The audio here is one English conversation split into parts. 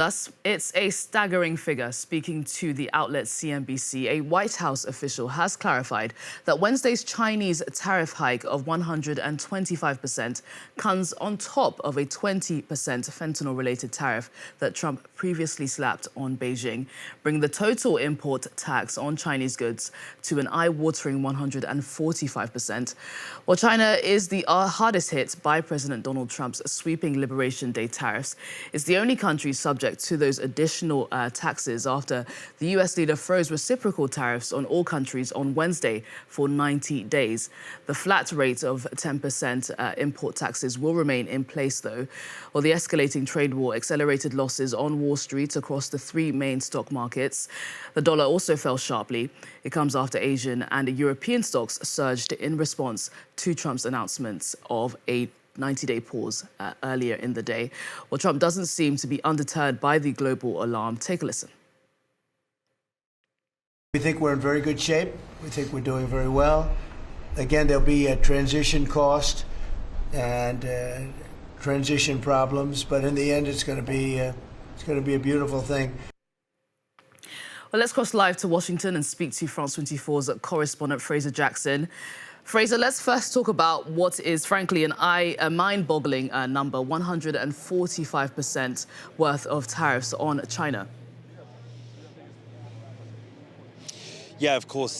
Thus, it's a staggering figure. Speaking to the outlet CNBC, a White House official has clarified that Wednesday's Chinese tariff hike of 125% comes on top of a 20% fentanyl-related tariff that Trump previously slapped on Beijing, bringing the total import tax on Chinese goods to an eye-watering 145%. While China is the hardest hit by President Donald Trump's sweeping Liberation Day tariffs, it's the only country subject to those additional taxes after the U.S. leader froze reciprocal tariffs on all countries on Wednesday for 90 days. The flat rate of 10% import taxes will remain in place, though, while the escalating trade war accelerated losses on Wall Street across the three main stock markets. The dollar also fell sharply. It comes after Asian and European stocks surged in response to Trump's announcements of a 90-day pause earlier in the day. Well, Trump doesn't seem to be undeterred by the global alarm. Take a listen. We think we're in very good shape. We think we're doing very well. Again, there'll be a transition cost and transition problems, but in the end, it's going to be a beautiful thing. Well, let's cross live to Washington and speak to France 24's correspondent Fraser Jackson. Fraser, let's first talk about what is, frankly, a mind-boggling number, 145% worth of tariffs on China. Yeah, of course,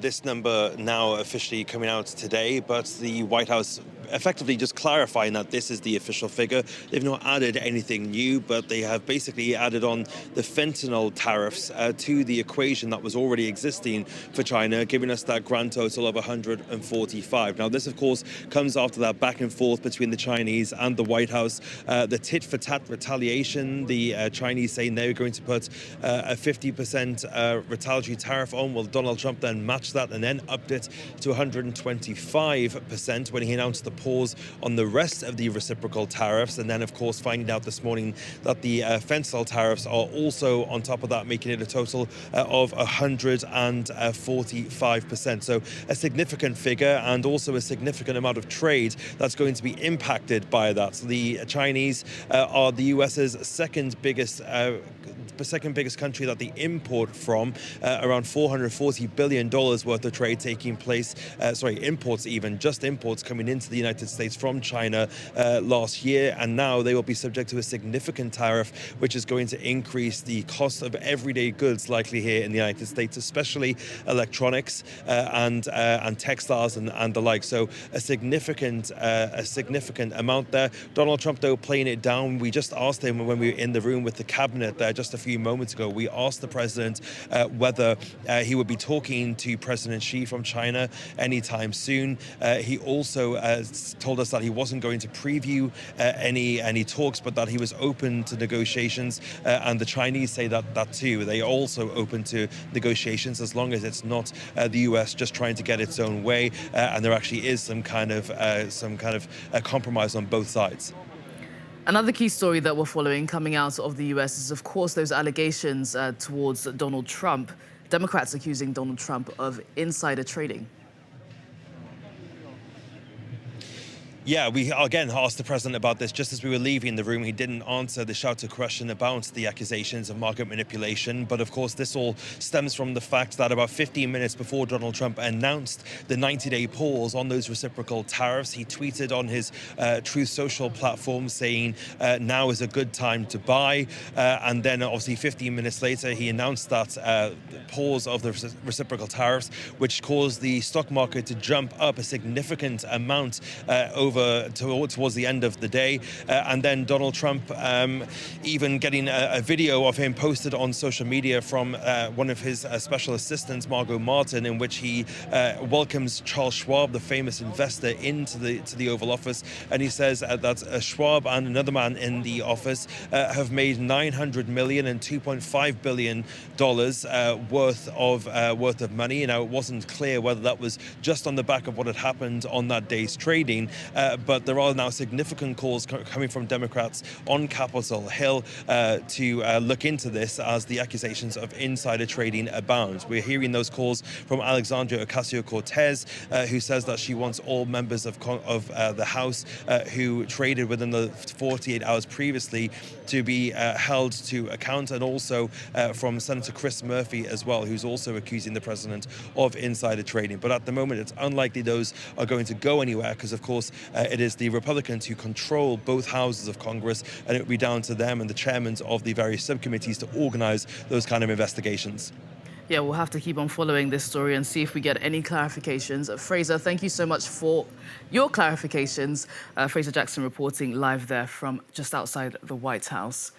this number now officially coming out today, but the White House effectively just clarifying that this is the official figure. They've not added anything new, but they have basically added on the fentanyl tariffs to the equation that was already existing for China, giving us that grand total of 145. Now, this, of course, comes after that back and forth between the Chinese and the White House, the tit-for-tat retaliation, the Chinese saying they were going to put a 50% retaliatory tariff on. Well, Donald Trump then matched that and then upped it to 125% when he announced the pause on the rest of the reciprocal tariffs. And then, of course, finding out this morning that the fentanyl tariffs are also on top of that, making it a total of 145%. So a significant figure and also a significant amount of trade that's going to be impacted by that. So the Chinese are the US's second biggest country that they import from, around $440 billion worth of trade taking place, imports even, just imports coming into the United States from China last year. And now they will be subject to a significant tariff, which is going to increase the cost of everyday goods likely here in the United States, especially electronics and textiles and the like. So a significant amount there. Donald Trump, though, playing it down. We just asked him when we were in the room with the cabinet there just a few moments ago. We asked the president whether he would be talking to President Xi from China anytime soon. He also told us that he wasn't going to preview any talks, but that he was open to negotiations. And the Chinese say that too. They are also open to negotiations as long as it's not the U.S. just trying to get its own way, and there actually is some kind of compromise on both sides. Another key story that we're following coming out of the U.S. is, of course, those allegations towards Donald Trump. Democrats accusing Donald Trump of insider trading. Yeah, we again asked the president about this just as we were leaving the room. He didn't answer the shouted question about the accusations of market manipulation. But of course, this all stems from the fact that about 15 minutes before Donald Trump announced the 90-day pause on those reciprocal tariffs, he tweeted on his Truth Social platform saying now is a good time to buy. And then obviously 15 minutes later, he announced that pause of the reciprocal tariffs, which caused the stock market to jump up a significant amount towards the end of the day. And then Donald Trump even getting a video of him posted on social media from one of his special assistants, Margot Martin, in which he welcomes Charles Schwab, the famous investor, into the Oval Office. And he says that Schwab and another man in the office have made $900 million and $2.5 billion worth of money. Now, it wasn't clear whether that was just on the back of what had happened on that day's trading, but there are now significant calls coming from Democrats on Capitol Hill to look into this as the accusations of insider trading abound. We're hearing those calls from Alexandria Ocasio-Cortez, who says that she wants all members of the House who traded within the 48 hours previously to be held to account, and also from Senator Chris Murphy as well, who's also accusing the president of insider trading. But at the moment, it's unlikely those are going to go anywhere because, of course, it is the Republicans who control both houses of Congress, and it will be down to them and the chairmen of the various subcommittees to organize those kind of investigations. Yeah, we'll have to keep on following this story and see if we get any clarifications. Fraser, thank you so much for your clarifications. Fraser Jackson reporting live there from just outside the White House.